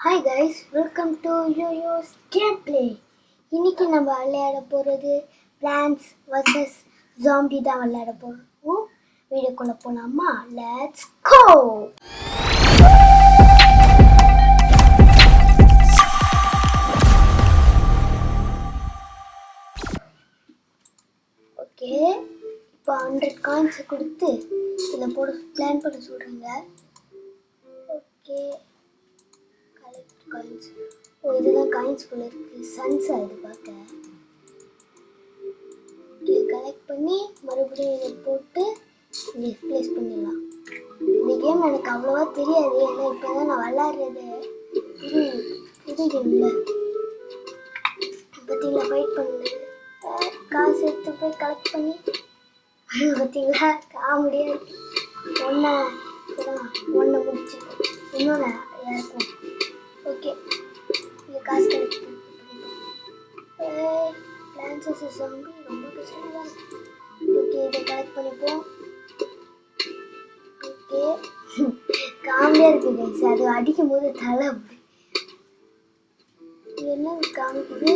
Hi guys, welcome to Yoyo's game play. இன்னைக்கு நம்ம விளையாட போகிறது பிளான்ஸ் வர்சஸ் ஜாம்பி தான் விளையாட போகிறோம். வீடியோக்குள்ளே போகலாமா? Let's go. ஓகே, இப்போ 100 காயின்ஸை கொடுத்து இதில் பிளான் பண்ண சொல்கிறேங்க. Okay, coins. இதுதான் காயின்ஸ் போல இருக்கு. சன்ஸா இது பார்க்க. ஓகே, கலெக்ட் பண்ணி மறுபடியும் இதை போட்டு இங்கே ப்ளேஸ் பண்ணிடலாம். இந்த கேம் எனக்கு அவ்வளோவா தெரியாது, ஏன்னா இப்போ தான் நான் விளாட்றது. புது கேமில் பார்த்தீங்களா, ஃபைட் பண்ணு காசு எடுத்து போய் கலெக்ட் பண்ணி பார்த்தீங்களா, காமெடியாக இருக்கு. ஒன்றை முடிச்சுக்கோ, இன்னொன்று யாருக்கும். ஓகே, இது காசு கலெக்ட் பிளான்ஸ் ஜாம்பி ரொம்ப கஷ்டமாக தான். ஓகே, இதை கலெக்ட் பண்ணிப்போம். ஓகே, காமெடியாக இருக்குது கைஸ். அது அடிக்கும் போது தலை இது என்ன காமிக்குது.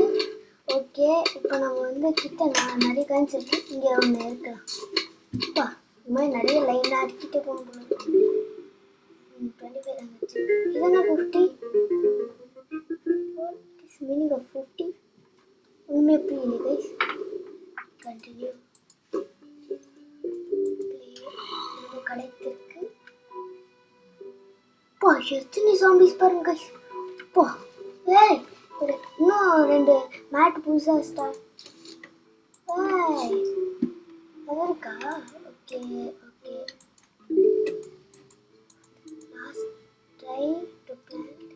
ஓகே, இப்போ நம்ம கிட்ட நிறைய காயின்ஸ் இருக்கு. இங்கே ஒன்று இருக்கலாம். அப்பா, இந்த மாதிரி நிறைய லைனாக அடிக்கிட்டே போக முடியும். 25 ஆச்சு. இதென்ன 50? What is meaning of 50? உண்மையை புரியல கைஸ். கண்டினியூ நம்ம கிடைத்திருக்கு. பா, எத்தனை ஜாம்பிஸ் பாருங்க கைஸ். பா, ஏய், இன்னும் 2 மேட் புதுசாக ஸ்டார்ட். ஏய், அது இருக்கா? Okay okay, last try to plant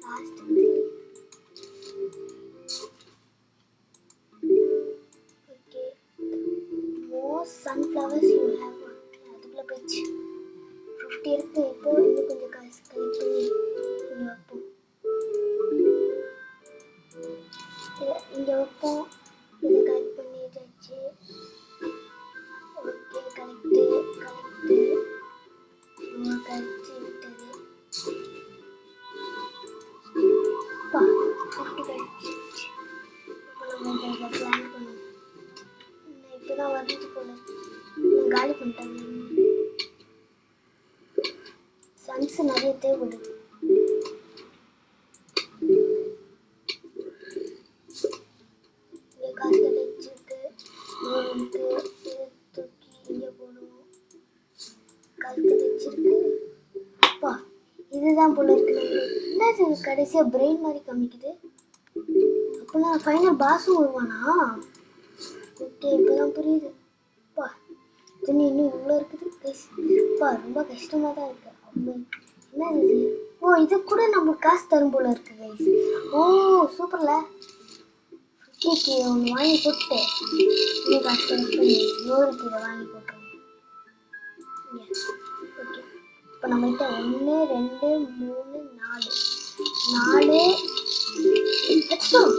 last 3. Okay, most sunflowers you have. அதுக்குள்ளே போயிடுச்சு. 50 இருக்கு. இப்போ இன்னும் கொஞ்சம் காசு கலெக்ட் பண்ணி இங்கே வைப்போம். இங்கே வைப்போம். இதை கலெக்ட் பண்ணிட்டாச்சு. ஓகே, கலெக்டு கழிச்சு விட்டது. பா, 50 கழிச்சு. இப்போ நம்ம இதை பிளான் பண்ணுவோம். இப்போ தான் வந்துட்டு போல காலி பண்ணிட்டாங்க. சன்ஸ் நிறைய தேவைப்படுது. இங்கே காசு கிடைச்சிருக்கு. இருக்கு, இதை தூக்கி இங்கே போடுவோம். காசு கிடைச்சிருக்கு. அப்பா, இதுதான் போல இருக்கு. என்ன கடைசியாக பிரெயின் மாதிரி காமிக்குது. அப்படின்னா ஃபைனல் பாஸும் வருவானா? ஓகே, இப்போதான் புரியுது. அப்பா, துணி இன்னும் இவ்வளோ இருக்குது கைஸ். அப்பா, ரொம்ப கஷ்டமாக தான் இருக்கு. என்ன இது? ஓ, இது கூட நம்ம காசு தரும் போல இருக்கு கைஸ். ஓ, சூப்பர்ல. ஓகே, ஒன்று வாங்கி போட்டு இன்னும் காசு கலெக்ட் பண்ணி நூறுக்கு இதை வாங்கி போட்டுருவோம். ஓகே, இப்போ நம்மகிட்ட 1 2 3 4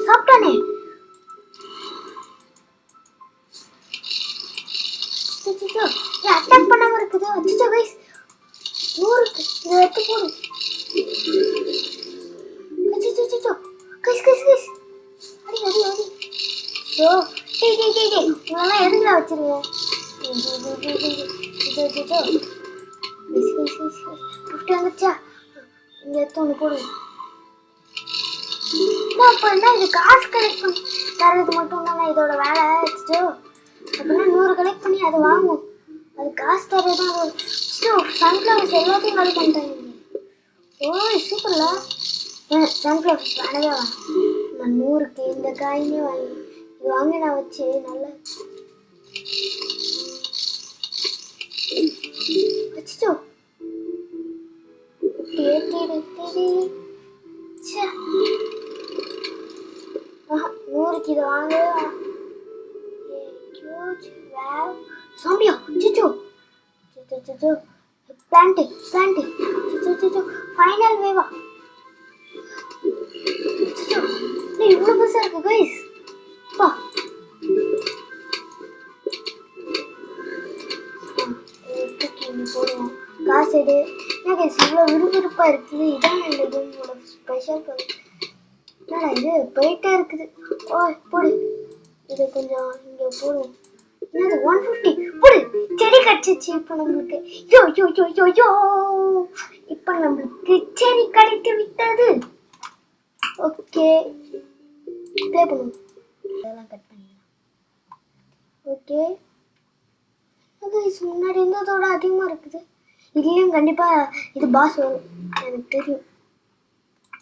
சாப்பிட்டானே. அட்டாக் பண்ணாம இருக்குது. அச்சோ கைஸ், 100 இதை எடுத்து போடு. அச்சோ கைஸ் கைஸ் கைஸ், அடி அடி அடி. ஸோ உங்களெல்லாம் எதுக்குலாம் வச்சிருக்கேன். 50 வந்துச்சா? இங்கே எடுத்து ஒன்று போடுவோம். அப்போ என்ன, இது காசு கலெக்ட் பண்ணி தர்றது மட்டும் தானே இதோட வேலை. அப்படின்னா 100 கலெக்ட் பண்ணி அதை வாங்கும். அது காசு தர்றது தான். சன்ஃப்ளவர்ஸ் எல்லாத்தையும் கலெக்ட் பண்ணிட்டாங்க. ஓ, சூப்பர்ல. சன்ஃப்ளவர்ஸ் வேணவே வேணாம். நான் 100க்கு இந்த காயுமே வாங்கி இது வாங்கி நான் வச்சு நல்லா வச்சுட்டோ. 100க்கு இதை வாங்கவே வேணாம். சாம்பியா, சிச்சோ பிளான்ட் ஃபைனல் வேவா. இவ்வளோ பெருசா இருக்கு கைஸ். பா, தூக்கி போடுவோம். காசு எடு. என்ன கைஸ், இவ்வளோ விறுவிறுப்பா இருக்குது. இதான் இந்த கேமோட ஸ்பெஷல் பவர். என்னடா இது போயிட்டே இருக்குது. ஓய் போடு, இது கொஞ்சம் இங்கே போடும். என்னது 150 போடு. செடி கடிச்சிச்சு இப்போ நம்மளுக்கு. யோ யோ யோ யோ யோ, இப்போ நம்மளுக்கு செடி கடித்து விட்டது. ஓகே ப்ளே பண்ணுவோம். இதெல்லாம் கட் பண்ணிடலாம். ஓகே முன்னாடி இருந்ததோட அதிகமாக இருக்குது. இதுலேயும் கண்டிப்பாக இது பாஸ் வரும் எனக்கு தெரியும்.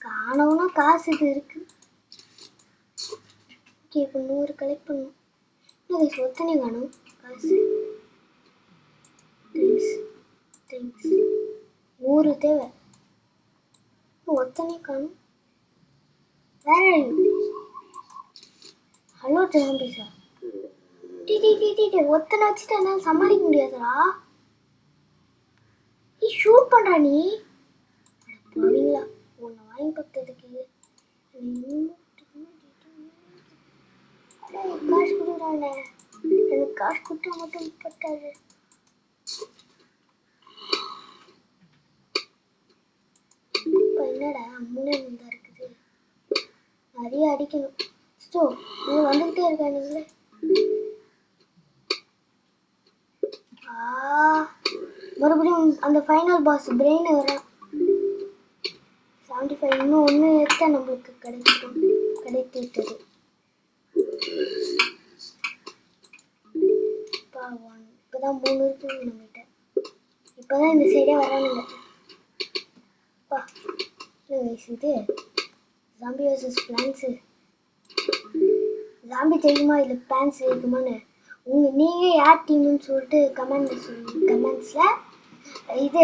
காணவுன்னா காசு இது இருக்கு. ஓகே இப்போ 100 கலெக்ட் பண்ணும். இது சொத்தனே காணும் காசு. தேங்க்ஸ் 100 தேவை. ஒத்தனை காணும். வேற ஹலோ ஜாம்பிஸா ஒத்தனை வச்சுட்டு என்னால் சமாளிக்க முடியாதுடா. நீ ஷூட் பண்ற நீ போவீங்களா? உன்னை வாங்கி பார்த்ததுக்கு காசு கொடுக்குறாங்க. எனக்கு காசு கொடுத்தா மட்டும் பட்டாது. இப்போ என்னடா முன்னாடி தான் இருக்குது. நிறைய அடிக்கணும். ஸோ நீங்கள் வந்துக்கிட்டே இருக்கானுங்களே. மறுபடியும் அந்த ஃபைனல் பாஸ் பிரெயின் வரான். 75 இன்னும் ஒன்று எடுத்தா நம்மளுக்கு கிடைத்து விட்டது. இப்போதான் 3 இருக்குங்க நம்மகிட்ட. இப்போதான் இந்த சைடே வரானுங்க. இது ஜாம்பி வர்சஸ் பிளான்ஸு. ஜாம்பி தெரியுமா இல்லை பிளான்ஸ் இருக்குமான்னு நீங்கள் யார் டீம்னு சொல்லிட்டு கமெண்ட்ஸில். இது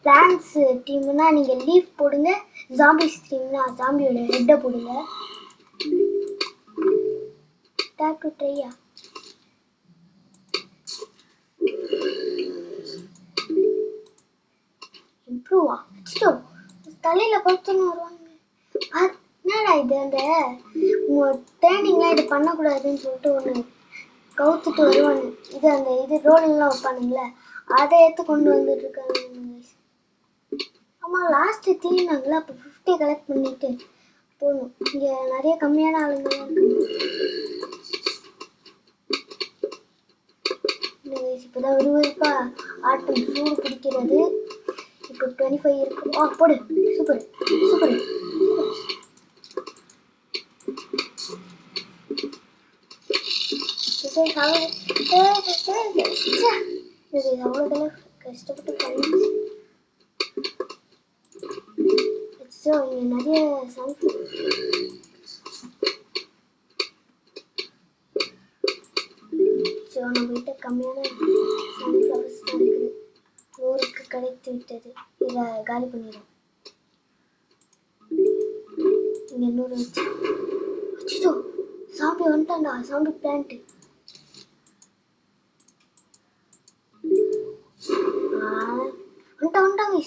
பிளான்ஸ் டீம்னா நீங்கள் லீஃப் போடுங்க. ஜாம்பிஸ் டீம்னா ஜாம்பியோட ஹெட்டை போடுங்க. டாக் டு ட்ரையா. இம்ப்ரூவா தலையில் படுத்துன்னு வருவாங்க. என்னடா இது, அந்த ட்ரைனிங்லாம் இது பண்ணக்கூடாதுன்னு சொல்லிட்டு ஒன்று கவுத்துட்டு வருவாங்க. இது அந்த ரோலெல்லாம் வைப்பானுங்களே, அதை எடுத்து கொண்டு வந்துட்டு இருக்காங்க. ஆமாம் லாஸ்ட்டு தீனாங்களா, அப்போ 50 கலெக்ட் பண்ணிட்டு போகணும். இங்கே நிறைய கம்மியான ஆளுங்கள்லாம் இருக்காங்க. இப்போதான் விறுவிறுப்பாக ஆட்டம் சூடு பிடிக்கிறது. இப்போ 25 இருக்கு. போடு. Super super. அவ்வளோ கஷ்டப்பட்டு பண்ணி இங்கே நிறைய நம்மகிட்ட கம்மியான சன்ஃப்ளவர்ஸ் தான் இருக்குது. 100க்கு கிடைத்து விட்டது. இதை காலி பண்ணிடும். இங்கே 100 வச்சு வச்சுட்டோ. சாம்பி வந்துட்டான்டா. சாம்பி பிளான்ட்டு வந்துட்டாங்க.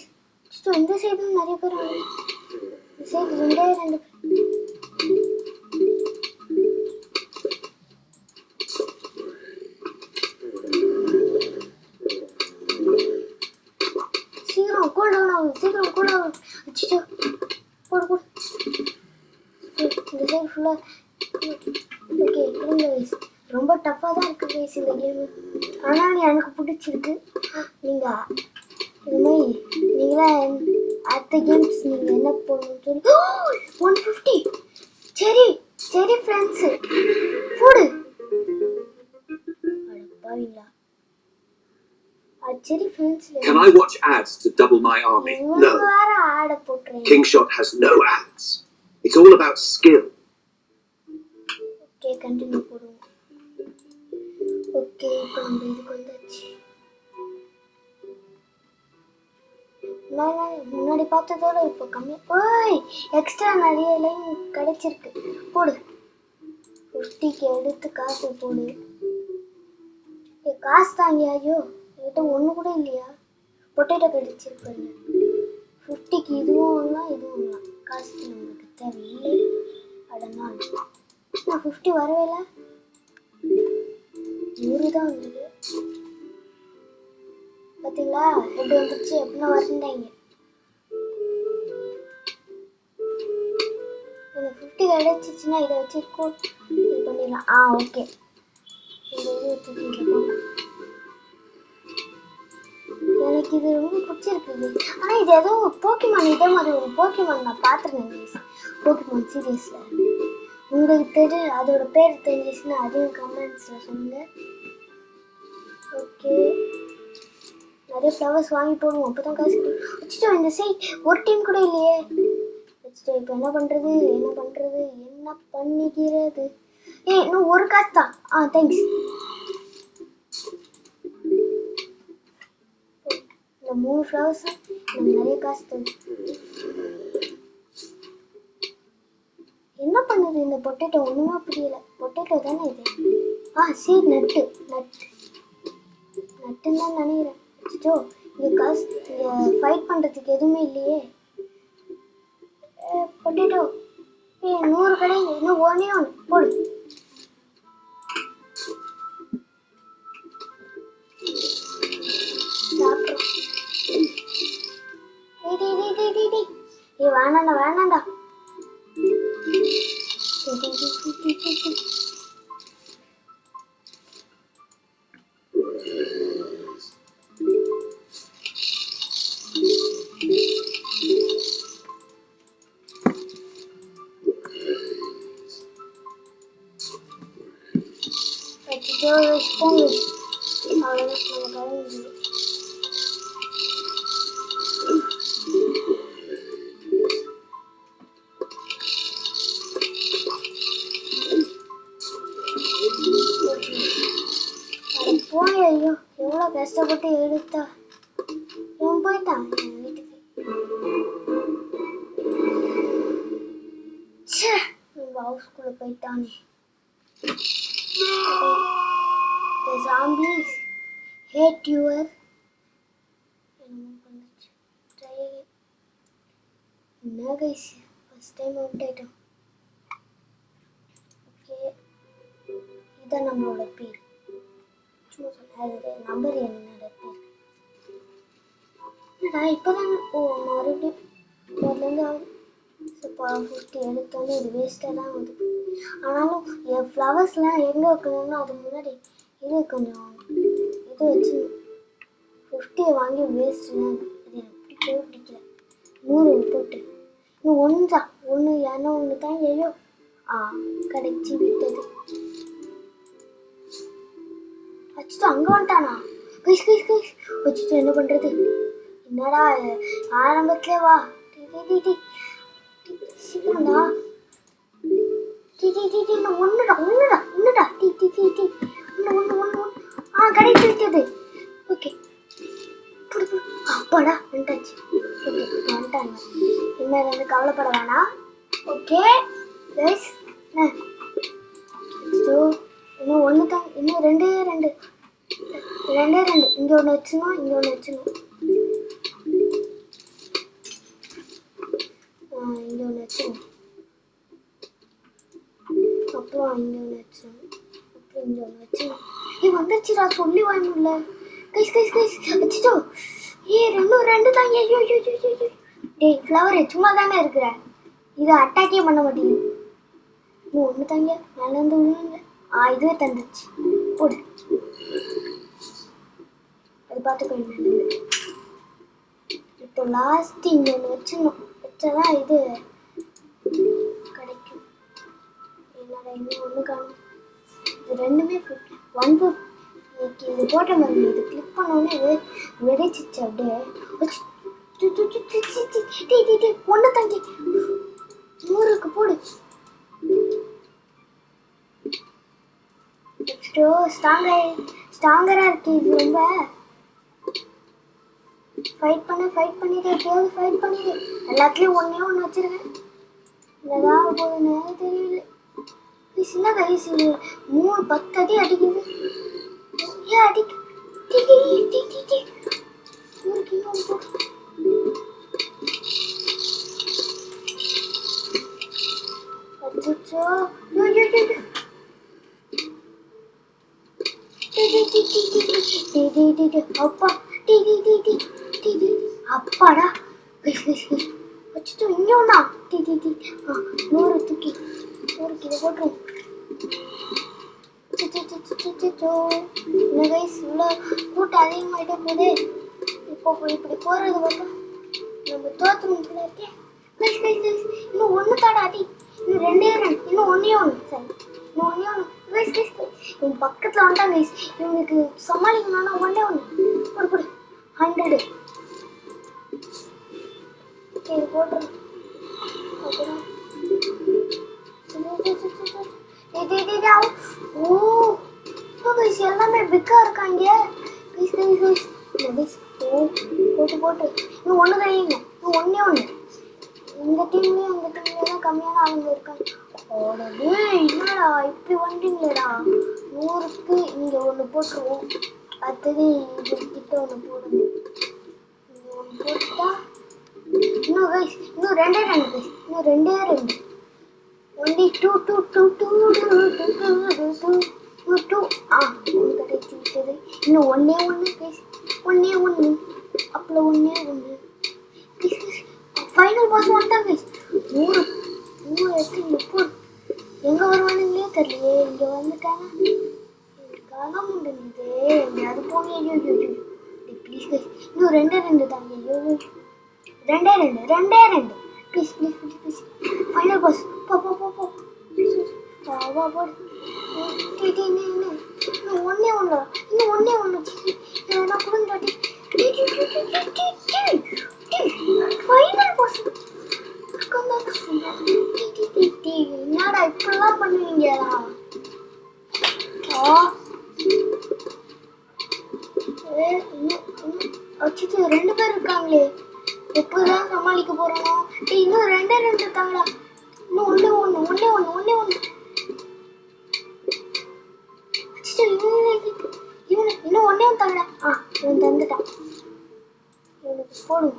இந்த சைடு நிறைய பேர் வாங்க. இந்த சைடு 2 பேர். சீக்கிரம் கூல் டவுன் ஆகும். சீக்கிரம் கூல் ஆகும். அச்சிச்சோ போடு போடு. இந்த சைடு ஃபுல்லாக ஓகே இருங்க கைஸ். ரொம்ப டஃப்பாக தான் இருக்குது கைஸ் இந்த கேமு. ஆனால் எனக்கு பிடிச்சிருக்கு. நீங்கள் இதுமாதிரி நீங்களாம் அடுத்த கேம்ஸ் நீங்கள் என்ன போடணும்னு சொல்லி 150 சரி ஃப்ரெண்ட்ஸு போடு. அடப்பாவீங்களா. சரி ஃப்ரெண்ட்ஸில் Can I watch ads to double my army? No. வேறு ஆடை போட்டுறேன். Kingshot has no ads. It's all about skill. Okay continue போடுவோம். ஓகே இப்போ நம்ம இதுக்கு வந்தாச்சு. முன்னாடி பார்த்ததோட இப்போ கம்மியாக எக்ஸ்ட்ரா நிறைய லைன் கிடைச்சிருக்கு. போடு. 50க்கு எடுத்து காசு போடு. காசு தாங்க. ஐயோ என்கிட்ட ஒன்று கூட இல்லையா. பொட்டேட்டோ கிடைச்சிருப்பேன். 50க்கு இதுவும் வாங்கலாம் இதுவும் வாங்கலாம். காசு நம்மளுக்கு தேவையில்லை. அதனால் நான் 50 வரவே இல்லை. 100 தான் வந்தது. பார்த்தீங்களா ஹெட் வந்துச்சு. எப்படின்னா வரண்டாங்க. கிடைச்சிச்சுன்னா இதை வச்சு இது பண்ணிடலாம். ஓகே. இந்த இது தூக்கிட்டு எனக்கு இது ரொம்ப பிடிச்சிருக்கு. ஆனால் இது ஏதோ போக்கிமான் இதே மாதிரி ஒரு போக்கிமான் நான் பார்த்துருக்கேன் போக்கிமான் சீரீஸில். உங்களுக்கு அதோட பேர் தெரிஞ்சிச்சுன்னா அதையும் கமெண்ட்ஸில் சொல்லுங்கள். ஓகே, நிறைய ஃப்ளவர்ஸ் வாங்கி போடுவோம், அப்போ தான் காசு கிடைக்கும். வச்சுட்டோ இந்த சைட் ஒரு டீம் கூட இல்லையே. வச்சுட்டோ இப்போ என்ன பண்ணுறது என்ன பண்ணிக்கிறது? இன்னும் ஒரு காசு தான். தேங்க்ஸ். இந்த 3 ஃப்ளவர்ஸ் எனக்கு நிறைய காசு தருது. என்ன பண்ணுது இந்த பொட்டேட்டோ? ஒன்றுமே புரியல. பொட்டேட்டோ தானே இது? சரி, நட்டுன்னு தான் நினைக்கிறேன். வச்சுட்டோ இங்கே காசு, இங்கே ஃபைட் பண்ணுறதுக்கு எதுவுமே இல்லையே. பொட்டேட்டோ 100 கிடையாது, இன்னும் ஒன்று போடு. வேணாண்டா. போங்க, அவ்வளோதான் நம்ம கலந்து. போய் ஐயோ எவ்வளோ கஷ்டப்பட்டு எடுத்தா இவன் போயிட்டான் வீட்டுக்கு. நம்ம ஹவுஸ்குள்ளே போயிட்டானே. The zombies hate your try again. என்ன கைஸ் ஃபர்ஸ்ட் டைம் அவுட் ஆயிட்டோம். ஓகே, இதான் நம்மளோட பேர். சும்மா சொன்ன நம்பர் என்னோட பேர். என்னடா இப்போதான் மறுபடியும் முதல்லேருந்து ஆகுது. இப்போ 50 எடுத்தோன்னே இது வேஸ்ட்டாக தான் ஆகுது. ஆனாலும் என் ஃப்ளவர்ஸ்லாம் எங்கே வைக்கணும்னா அதுக்கு முன்னாடி இது கொஞ்சம் இது வச்சு 50 வாங்கி வேஸ்ட்டு தான். அது எனக்கு பிடிக்கல. 100 போட்டு இன்னும் ஒன்று ஏன்னா ஒன்று தான். ஐயோ கடைச்சி விட்டது. வச்சுட்டு அங்கே வந்துட்டானா? கைஸ் வச்சுட்டு என்ன பண்ணுறது? என்னடா ஆரம்பத்திலே வா. சீக்கிரம்டா. ஒன்னுடா கடைசி விட்டது. ஓகே, அப்பாடா வந்துட்டாச்சு. ஓகே, வந்துட்டாங்க. இனிமேல் வந்து கவலைப்பட வேணாம். ஓகே கைஸ், இன்னும் ஒன்று தான். இன்னும் ரெண்டே ரெண்டு. இங்கே ஒன்று வச்சுணும், இங்கே ஒன்று வச்சுணும். இங்கே ஒன்று வச்சுணும். அப்புறம் இங்கே ஒன்று வச்சுணும். அப்புறம் இங்கே ஒன்று வச்சுணும். வந்துருச்சுடா, சொல்லி வாங்கல. கைஸ் வச்சுட்டோ. இன்னும் 2 தான். ஐயோ டேய் ஃப்ளவர் சும்மா தானே இருக்கிற, இதை அட்டாக்கே பண்ண மாட்டேங்குது. இன்னும் ஒன்று தாங்க மேலேருந்து விழுங்க. இதுவே தந்துச்சு. போடு, அது பார்த்துக்கணும் மேலேருந்து. இப்போ லாஸ்ட் இங்கே ஒன்று வச்சிடணும். வச்சாதான் இது கிடைக்கும். என்னடா இன்னும் ஒன்று காணும். இது ரெண்டுமே 150. இது போட்ட மாதிரி இது கிளிக் பண்ணோன்னே இது வெடிச்சிச்சு. அப்படியே ஒன்று தங்கி 100க்கு போடு. ஸ்ட்ராங்கரா இருக்கு இது. ரொம்ப ஃபைட் பண்ணிட்டு எப்படியாவது ஃபைட் பண்ணிடு. எல்லாத்துலேயும் ஒன்று வச்சிருக்கேன். என்னதான் போகுதுன்னு தெரியல. சின்ன கைஸ் 10 அடி அடிக்குது. ஏன் அடிக்கு? அச்சோ அப்பா அப்பாடா அச்சோ இங்கே ஒன்றா டீ டீ டீ ஆ 100 தூக்கி 100 இதை போட்டுரும். இந்த கைஸ் இவ்வளோ கூட்டம் அதிகமாகிட்டே போகுது. இப்போ இப்படி போகிறது பார்த்தா நம்ம தோற்றுரும் போல இருக்கேன். கைஸ் கைஸ் கைஸ் இன்னும் ஒன்று தாடா அடி. இன்னும் 2 இன்னும் 1 சரி இன்னும் 1 கைஸ் கைஸ் இவன் பக்கத்தில் வந்துட்டான் கைஸ். இவனுக்கு சமாளிக்கணும்னா 1 போடு போடு 100. ஓகே இது போட்டுரும். அப்புறம் ஓ கைஸ் எல்லாமே பிக்கா இருக்காங்க. கைஸ் கைஸ் கைஸ் கைஸ் ஓ போட்டு போட்டு இன்னும் 1 கைங்க இன்னும் 1 இந்த டீம்லேயும் அந்த டீம்லேயும் கம்மியான ஆளுங்க இருக்காங்க. ஓடவே என்னடா இப்படி வந்துட்டீங்களேடா. 100க்கு இங்கே 1 போட்டுருவோம். அடுத்தது இது கிட்ட 1 போடணும். இங்கே 1 போட்டுட்டா இன்னும் கைஸ் இன்னும் 2 கைஸ் இன்னும் 2 only 2 2 2 2 2 2 2 ஆ ஒன்று கிடைச்சி விட்டது. இன்னும் 1 கைஸ் 1 அப்புறம் 1 ஃபைனல் பாஸ் வந்துட்டாங்க கைஸ். 100 எடுத்து இங்கே போடு. எங்கே வருவானுங்களே தெரியலையே. இங்கே வந்துட்டாங்க காண முடியுது. அது போங்க. ஐயோ ப்ளீஸ் கைஸ் இன்னும் 2 தாங்க. ஐயோ 2 please please please please final pass போ போ போ போ வா போடு. இன்னும் 1 இன்னும் 1 நான் கொடுங்க ஃபைனல் பாஸ். என்னடா இப்படிலாம் பண்ணுவீங்களா? அச்சுட்டு 2 பேர் இருக்காங்களே. எப்போதான் சமாளிக்க போறோம்? இன்னும் 2 தாங்களா. இன்னும் 1 அச்சுட்டு இவனு இன்னும் 1 தாங்களா. ஆ இவன் தந்துட்டான். இவனுக்கு போடும்.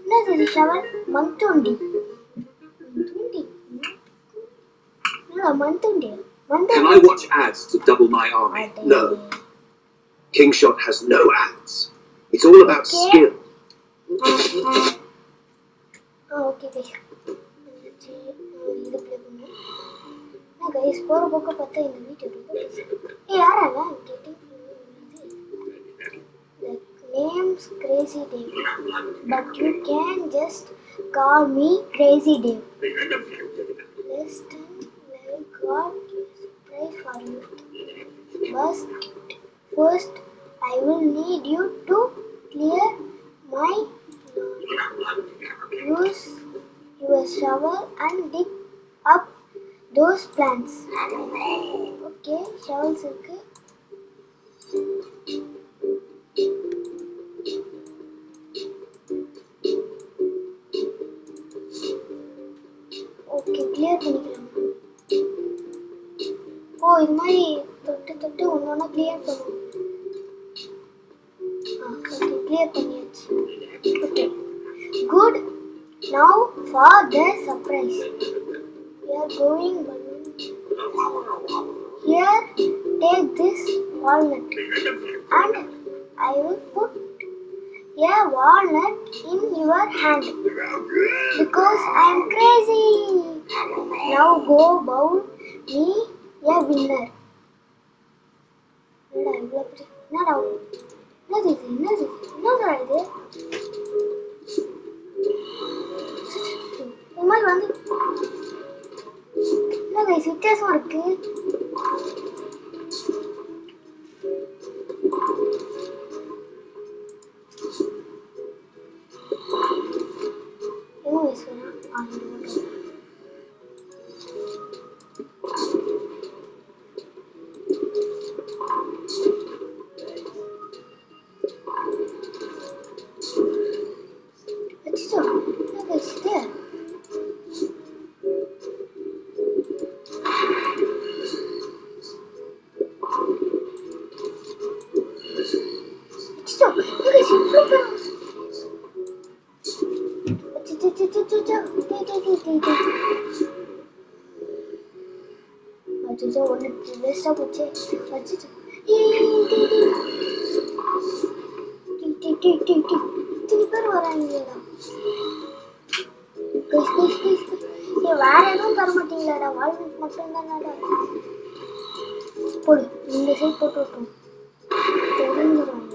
என்னது shovel மந்துண்டி Can I watch ads to double my army? No. Kingshot has no ads. It's all about skill. Okay guys இது ப்ளே பண்ணுவோம். நான் கைஸ் போகிற பக்கம் பார்த்தா இந்த வீடியோ ரொம்ப யாரா கேட்டு name's Crazy Dave, but you can just call me Crazy Dave. Listen, like God is surprise for you. But first, I will need you to clear my lawn. Use your shovel and dig up those plants. Okay, shovels இருக்கு. Okay clear பண்ணிக்கலாம். ஓ இது மாதிரி தொட்டு ஒன்று clear பண்ணுவோம். Okay clear பண்ணியாச்சு. Okay good. Now for the surprise we are going balloon. Here take this walnut and I will put a walnut in your hand because I am crazy. Now go bowl me a winner. என்னடா என்னது இது இந்த மாதிரி வந்து என்ன guys வித்தியாசமா இருக்கு. என்ன கைஸ் அச்சோ ஒன்று வேஸ்ட்டாக போச்சு. அச்சோ இத்தனை பேர் வராங்கடா. கைஸ் கைஸ் கைஸ் ஏ வேற எதுவும் தர மாட்டீங்களாடா வால்நட் மட்டும் தானடா போடு இந்த சைடு போட்டு விட்டோம் தெரிஞ்சிடும்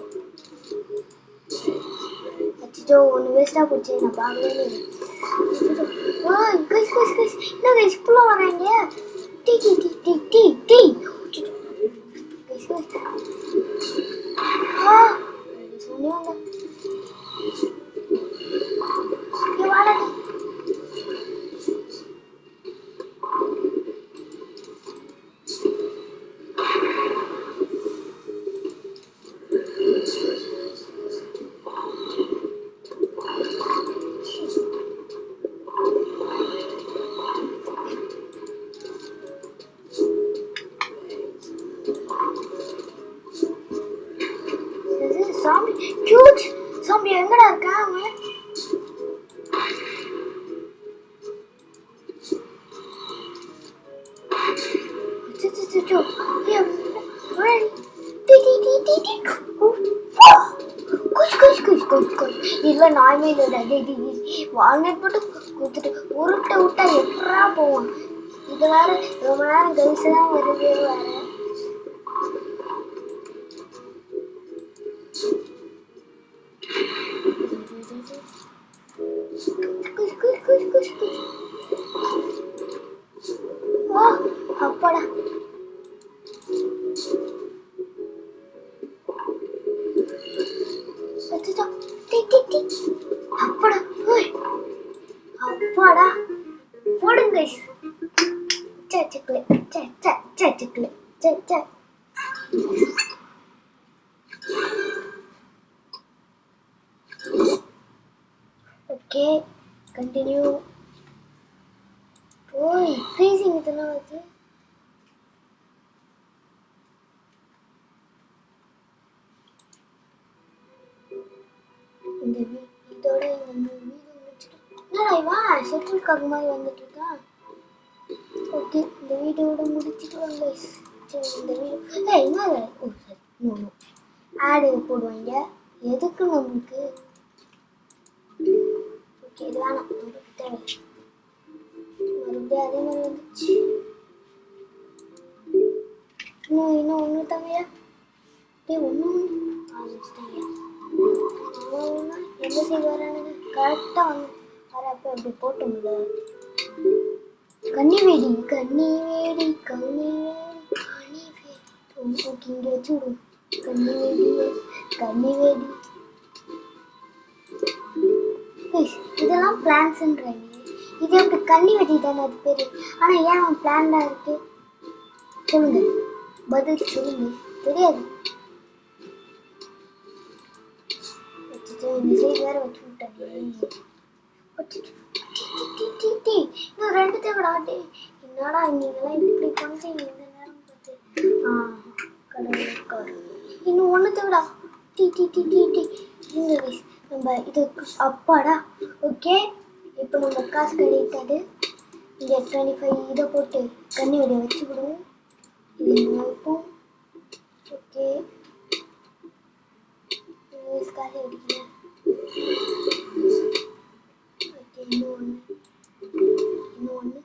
அச்சோ ஒன்று வேஸ்ட்டாக போச்சு நான் பார்க்கவே இல்லை கைஸ் கைஸ் கைஸ் என்ன கைஸ் இப்பெல்லாம் வராங்க டீ டீ டீ டீ டீ டீ கைஸ் கைஸ் சொன்னாங்க வாடா சாம்பி கியூட் சாம்பி எங்கடா இருக்கா அவன் இல்ல நாய்மே இல்லடா வால்நட் மட்டும் கொடுத்துட்டு உருட்ட விட்டா எப்படா போவான் இது வேற ரொம்ப நேரம் கழிச்சு தான் வருது வேற அப்பாடா அப்பாடா அப்பாடா போடுங்க ஓகே கண்டினியூ ஓய் ஃப்ரீசிங் இதெல்லாம் வருது இந்த இதோட வந்து வீடியோ முடிச்சுட்டு என்னடா இவன் ஷெட்டில்காக் மாதிரி வந்துட்டு இருக்கான் ஓகே இந்த வீடியோட முடிச்சுட்டு வாங்க சரி இந்த வீடியோ என்ன ஓ சரி இன்னொன்று ஆடு போடுவாங்க எதுக்கு நம்மளுக்கு ஓகே இது வேணாம் நம்மளுக்கு தேவை மறுபடியும் அதே மாதிரி வந்துச்சு இன்னும் ஒன்று தவையா ஒன்று ஆரம்பிச்சிட்டாங்க எந்த சைடு வரானுங்க கரெக்டாக வந்து வரப்போ அப்படி போட்டோம்ல கன்னிவேடி கன்னிவேடி கன்னிவேடி கன்னிவேடி ஓகே இங்கே வச்சு விடும் கன்னிவேடி கன்னிவேடி இதெல்லாம் பிளான்ஸ்ன்றாங்க இது எப்படி கன்னிவேடி தானே அது பேர் ஆனால் ஏன் அவன் பிளான்டாக இருக்கு சொல்லுங்க பதில் சொல்லுங்க தெரியாது இந்த சைடு வேற வச்சு விட்டாங்க இன்னும் ரெண்டு தேவைடா என்னடா நீங்களாம் இப்படி பண்றீங்க இந்த நேரம் பார்த்து கடவுள் இன்னும் ஒன்று தேவைடா டீ டீ டீ டீ டீ இந்த வயசு நம்ம இது அப்பாடா ஓகே இப்போ நம்ம காசு கிடைக்காது இங்கே 25 இதை போட்டு கண்ணி வெடியை வச்சு விடுவோம் இது வைப்போம் ஓகே காசு அடிக்கல ஓகே இன்னும் ஒன்று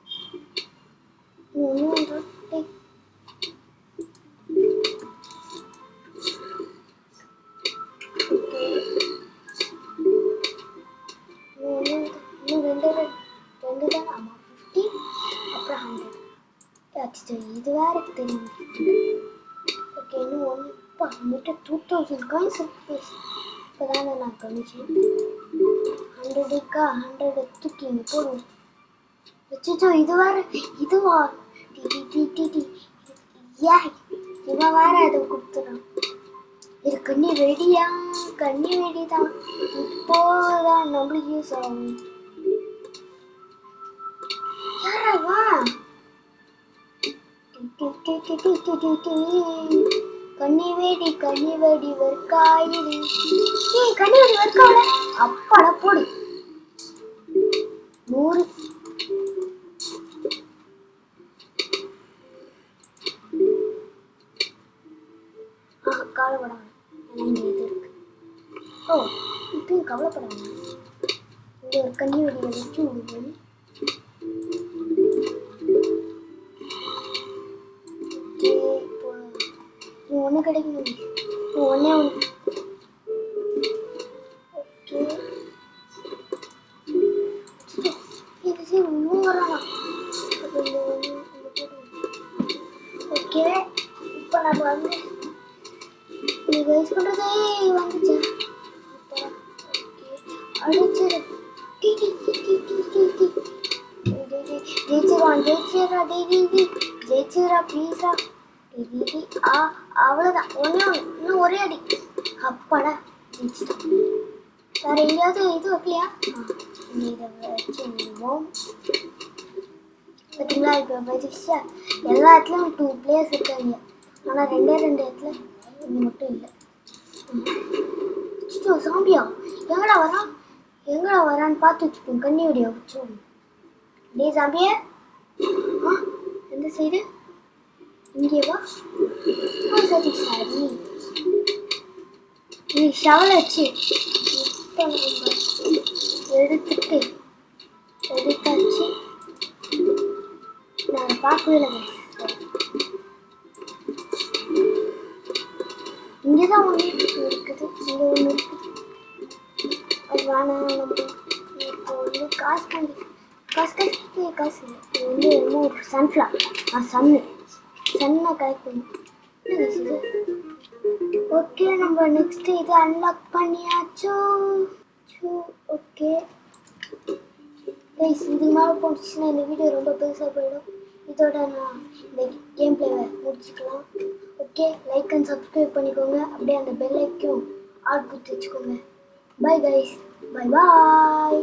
ரெண்டு தான் ஆமாம் 50 அப்புறம் 100 அச்சோ இது வேற தெரியும் ஓகே இன்னும் ஒன்று இப்போ நம்மகிட்ட 2000 காயின்ஸ் இப்போ தானே நான் கணிச்சேன் 100க்கா 100 தூக்கி இங்கே போடுவோம் அச்சோ இது வேற இதுவா டி ஏ இவன் வேற அதை கொடுத்துறான் இது கண்ணி வெடியா கண்ணி வெடி தான் இப்போதான் நம்மளுக்கு யூஸ் ஆகும் யாராவா கண்ணி வெடி வர்க்காயிரு கண்ணி வெடி வர்க்காவல அப்பாடா போடு 100 கவலைப்படாம இங்கே இது இருக்கு ஓ இப்பயும் கவலைப்படாம இங்கே ஒரு கண்ணி வெடியை வச்சு விடுவோம். நீ ஒன்று கிடைக்கணும், நீ ஒன்றே ஒன்று. ஓகே இது சரி இன்னும் வரானா. ஓகே இப்போ நம்ம வந்து இது கைஸ் பண்ணுறதே வந்துச்சு. அடிச்சிரு ஜெயிச்சிருவான் ஜெயிச்சிரா ப்ளீஸா. அவ்வளோதான், இன்னும் ஒரே அடி. அப்பாடா ஜெயிச்சிட்டோம். வேற எங்கேயாவது இது வைக்கலையா? இதை வச்சு விடுவோம். பார்த்தீங்களா இப்போ வச்சுச்சா எல்லா இடத்துலையும் 2 பிளேயர்ஸ் இருக்காங்க. ஆனால் 2 இடத்துல இங்கே மட்டும் இல்லை. சாம்பியா எங்கடா வரான்னு பார்த்து வச்சுப்போம். கண்ணி வெடியை வச்சோம். டே சாம்பியா எந்த சைடு? இங்கே வா. சரி சாரி நீ ஷவலை வச்சு இப்போ நம்ம எடுத்தாச்சு. நான் பார்க்கவே இல்லை. இங்கே தான் ஒன்று இருக்குது, இங்கே ஒன்று இருக்குது. அது வேணாம். நம்ம இப்போ வந்து காசு இல்லை. இது வந்து இன்னும் சன்ஃப்ளவர் சன்னை கலெக்ட் பண்ணும். ஓகே நம்ம நெக்ஸ்ட் இது அன்லாக் பண்ணியாச்சோ. ஓகே கைஸ் இது மேலே போட்டுச்சுன்னா இந்த வீடியோ ரொம்ப பெருசாக போயிடும். இதோட நான் இந்த கேம் பிளேவை முடிச்சுக்கலாம். ஓகே லைக் அண்ட் சப்ஸ்கிரைப் பண்ணிக்கோங்க. அப்படியே அந்த பெல் ஐக்கும் ஆல் கொடுத்து வச்சுக்கோங்க. Bye guys, bye bye.